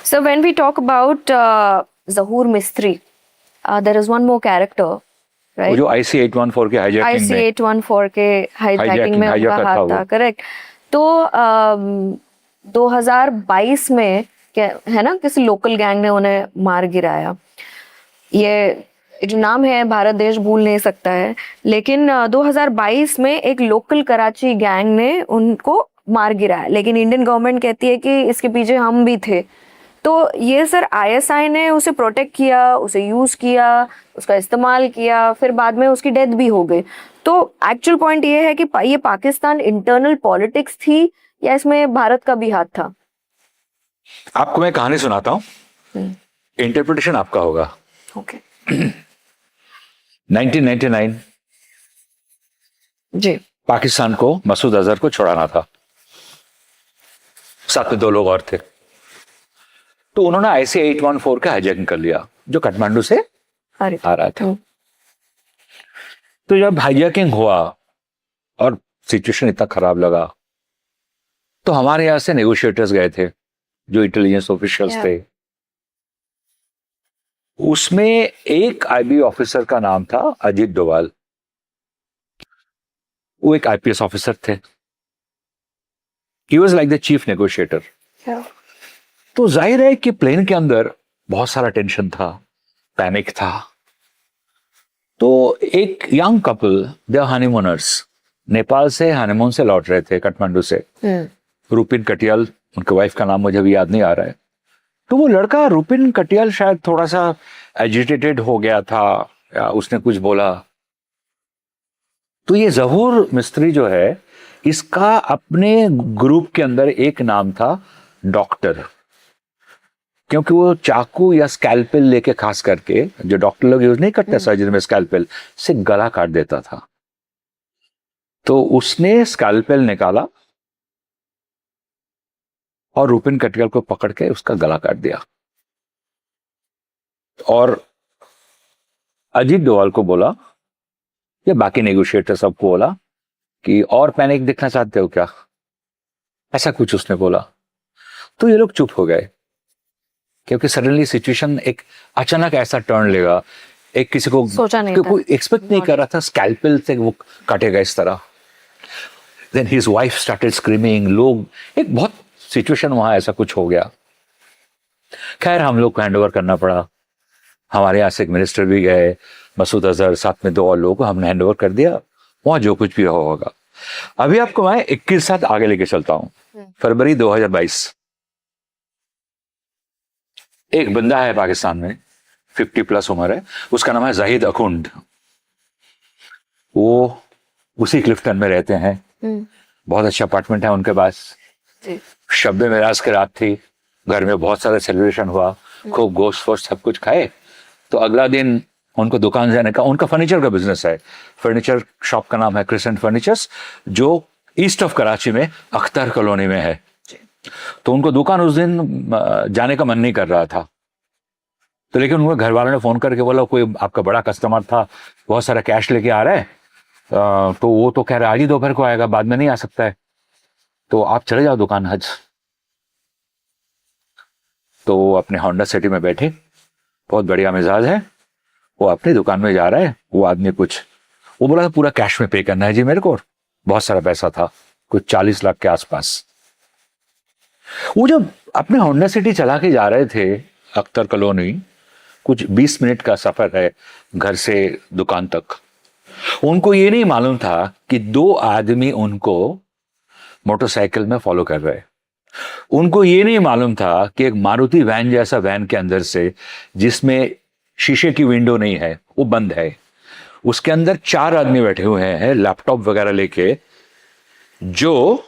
So when we talk about Zahoor Mistry, there is one more character, right? वो जो IC-814 के hijacking में IC-814 के hijacking में उनका hijacker हाथ था था, वो। करेक्ट। तो 2022 में क्या है ना, किसी लोकल गैंग ने उन्हें मार गिराया। ये जो नाम है भारत देश भूल नहीं सकता है, लेकिन 2022 में एक लोकल कराची गैंग ने उनको मार गिराया, लेकिन इंडियन गवर्नमेंट कहती है कि इसके पीछे हम भी थे। तो ये सर ISI ने उसे प्रोटेक्ट किया, उसे यूज किया, उसका इस्तेमाल किया, फिर बाद में उसकी डेथ भी हो गई। तो एक्चुअल पॉइंट ये है कि ये पाकिस्तान इंटरनल पॉलिटिक्स थी या इसमें भारत का भी हाथ था? आपको मैं कहानी सुनाता हूँ, इंटरप्रिटेशन आपका होगा। ओके 1999 जी। पाकिस्तान को मसूद अजहर को छुड़ाना था, साथ में 2 लोग और थे। तो उन्होंने IC-814 का हाईजैकिंग कर लिया, जो काठमांडू से आ रहा था। तो जब हाईजैकिंग हुआ और सिचुएशन इतना खराब लगा, तो हमारे यहां से नेगोशिएटर्स गए थे, जो इंटेलिजेंस ऑफिशियल्स थे। उसमें एक IB ऑफिसर का नाम था अजीत डोवाल। वो एक IPS ऑफिसर थे। He was like the chief negotiator. तो जाहिर है कि प्लेन के अंदर बहुत सारा टेंशन था, पैनिक था। तो एक यंग कपल, दे हनीमूनर्स, नेपाल से हनीमून से लौट रहे थे काठमांडू से। रुपिन कटियाल उनके वाइफ का नाम मुझे भी याद नहीं आ रहा है। तो वो लड़का रुपिन कटियाल शायद थोड़ा सा एजिटेटेड हो गया था, या उसने कुछ बोला। तो ये जहूर मिस्त्री जो है, इसका अपने ग्रुप के अंदर एक नाम था डॉक्टर, क्योंकि वो चाकू या स्कैल्पेल लेके, खास करके जो डॉक्टर लोग यूज नहीं करते सर्जरी में स्कैल्पेल से, गला काट देता था। तो उसने स्कैल्पेल निकाला और रुपिन कटियाल को पकड़ के उसका गला काट दिया। और अजीत डोवाल को बोला, या बाकी नेगोशिएटर सबको बोला कि और पैनिक दिखना चाहते हो क्या, ऐसा कुछ उसने बोला। तो ये लोग चुप हो गए, क्योंकि सडनली सिचुएशन एक अचानक ऐसा टर्न लेगा, एक किसी को सोचा नहीं था, कोई एक्सपेक्ट नहीं कर रहा था स्कैल्पेल से वो काटेगा इस तरह। Then his wife started screaming. लोग, एक बहुत सिचुएशन वहां ऐसा कुछ हो गया। खैर हम लोग को हैंड ओवर करना पड़ा। हमारे यहाँ से एक मिनिस्टर भी गए, मसूद अजहर, साथ में 2 और लोगों को हमने हैंड ओवर कर दिया। वहां जो कुछ भी होगा। अभी आपको मैं 21 साल आगे लेके चलता हूं। फरवरी 2022, एक बंदा है पाकिस्तान में, 50+ उम्र है, उसका नाम है जाहिद अखुंड। वो उसी क्लिफ्टन में रहते हैं। बहुत अच्छा अपार्टमेंट है उनके पास। शब्बे मेराज की रात थी, घर में बहुत सारा सेलिब्रेशन हुआ, खूब गोश्त वोश्त सब कुछ खाए। तो अगला दिन उनको दुकान जाने का, उनका फर्नीचर का बिजनेस है। फर्नीचर शॉप का नाम है क्रिसेंट फर्नीचर्स, जो ईस्ट ऑफ कराची में अख्तर कॉलोनी में है। तो उनको दुकान उस दिन जाने का मन नहीं कर रहा था। तो लेकिन उनके घर वालों ने फोन करके बोला, कोई आपका बड़ा कस्टमर था, बहुत सारा कैश लेके आ रहा है। तो वो तो कह रहा है आज ही दोपहर को आएगा, बाद में नहीं आ सकता है, तो आप चले जाओ दुकान हज। तो वो अपने होंडा सिटी में बैठे, बहुत बढ़िया मिजाज है, वो अपनी दुकान में जा रहा है। वो आदमी वो बोला पूरा कैश में पे करना है जी मेरे को। बहुत सारा पैसा था, कुछ 40 लाख के आसपास। वो जब अपने होंडा सिटी चला के जा रहे थे अख्तर कॉलोनी, कुछ 20 मिनट का सफर है घर से दुकान तक। उनको ये नहीं मालूम था कि 2 आदमी उनको मोटरसाइकिल में फॉलो कर रहे। उनको ये नहीं मालूम था कि एक मारुति वैन जैसा वैन के अंदर से, जिसमें शीशे की विंडो नहीं है, वो बंद है, उसके अंदर 4 आदमी बैठे हुए हैं लैपटॉप वगैरह लेके, जो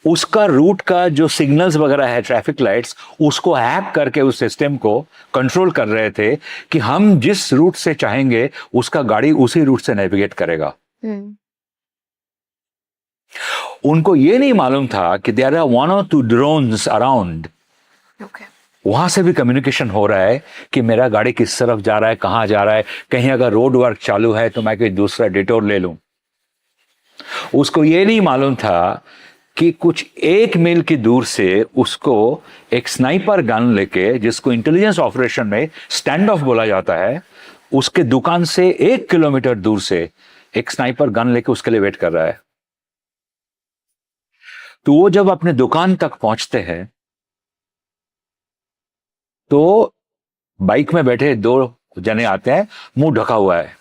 उसका रूट का जो सिग्नल्स वगैरह है, ट्रैफिक लाइट्स, उसको हैक करके उस सिस्टम को कंट्रोल कर रहे थे कि हम जिस रूट से चाहेंगे उसका गाड़ी उसी रूट से नेविगेट करेगा। उनको ये नहीं मालूम था कि there are 1 or 2 drones around. वहां से भी कम्युनिकेशन हो रहा है कि मेरा गाड़ी किस तरफ जा रहा है, कहां जा रहा है, कहीं अगर रोड वर्क चालू है तो मैं कोई दूसरा डिटोर ले लूं। उसको ये नहीं मालूम था कि कुछ 1 मील की दूर से उसको एक स्नाइपर गन लेके, जिसको इंटेलिजेंस ऑपरेशन में स्टैंड ऑफ बोला जाता है, उसके दुकान से 1 किलोमीटर दूर से एक स्नाइपर गन लेके उसके लिए वेट कर रहा है। तो वो जब अपने दुकान तक पहुंचते हैं तो बाइक में बैठे 2 जने आते हैं, मुंह ढका हुआ है।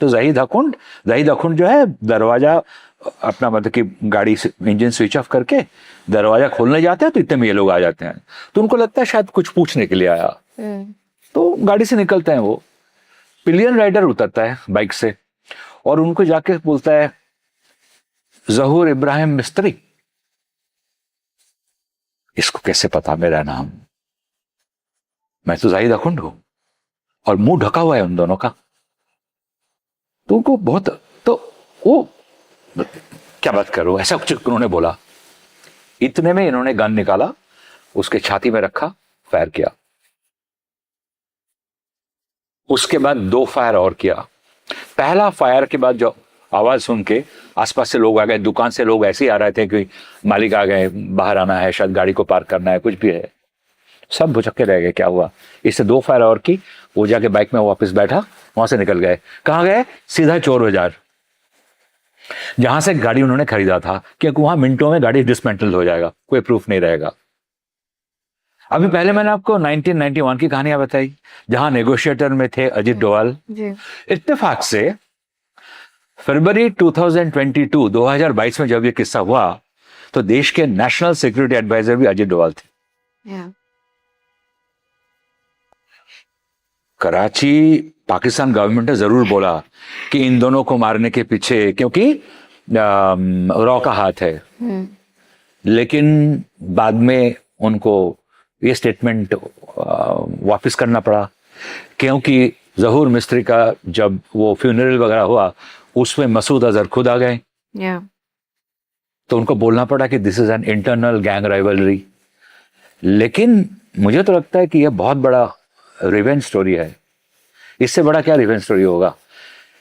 तो जाहिद अखुंड जो है, दरवाजा अपना मतलब कि गाड़ी से इंजन स्विच ऑफ करके दरवाजा खोलने जाते हैं तो इतने में ये लोग आ जाते हैं। तो उनको लगता है शायद कुछ पूछने के लिए आया। तो गाड़ी से निकलते हैं। वो पिलियन राइडर उतरता है बाइक से और उनको जाके बोलता है, जहूर इब्राहिम मिस्त्री। इसको कैसे पता मेरा नाम? मैं तो जाहिद अखुंड हूं। और मुंह ढका हुआ है उन दोनों का। तो उनको बहुत, तो वो क्या बात करो, ऐसा कुछ उन्होंने बोला। इतने में इन्होंने गन निकाला, उसके छाती में रखा, फायर किया। उसके बाद 2 फायर और किया। पहला फायर के बाद जो आवाज सुन के आसपास से लोग आ गए, दुकान से लोग ऐसे ही आ रहे थे कि मालिक आ गए, बाहर आना है, शायद गाड़ी को पार्क करना है, कुछ भी है। सब भुचक्के रह गए, क्या हुआ। इससे 2 फायर और की, वो जाके बाइक में वापस बैठा, वहां से निकल गए। कहां गए? सीधा चोर बाजार, जहां से गाड़ी उन्होंने खरीदा था, क्योंकि वहां मिनटों में गाड़ी डिसमेंटल हो जाएगा, कोई प्रूफ नहीं रहेगा। अभी पहले मैंने आपको 1991 की कहानियां बताई, जहां नेगोशिएटर में थे अजीत डोवाल। इत्तेफाक से फरवरी 2022 में जब ये किस्सा हुआ तो देश के नेशनल सिक्योरिटी एडवाइजर भी अजीत डोवाल थे। कराची पाकिस्तान गवर्नमेंट ने जरूर बोला कि इन दोनों को मारने के पीछे, क्योंकि रॉ का हाथ है, लेकिन बाद में उनको ये स्टेटमेंट वापस करना पड़ा, क्योंकि जहूर मिस्त्री का जब वो फ्यूनरल वगैरह हुआ उसमें मसूद अजहर खुद आ गए। तो उनको बोलना पड़ा कि this is an internal gang rivalry. लेकिन मुझे तो लगता है कि यह बहुत बड़ा रिवेंज स्टोरी है। इससे बड़ा क्या रिवेंज स्टोरी होगा?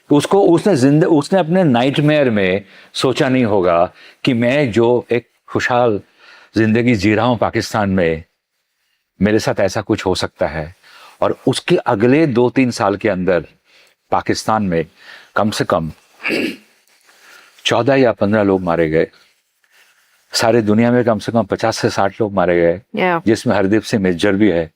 उसको उसने अपने नाइटमेयर में सोचा नहीं होगा कि मैं जो एक खुशहाल जिंदगी जी रहा हूं पाकिस्तान में, मेरे साथ ऐसा कुछ हो सकता है। और उसके अगले 2-3 साल के अंदर पाकिस्तान में कम से कम 14 या 15 लोग मारे गए। सारे दुनिया में कम से कम 50 से 60 लोग मारे गए, जिसमें हरदीप सिंह मेजर भी है।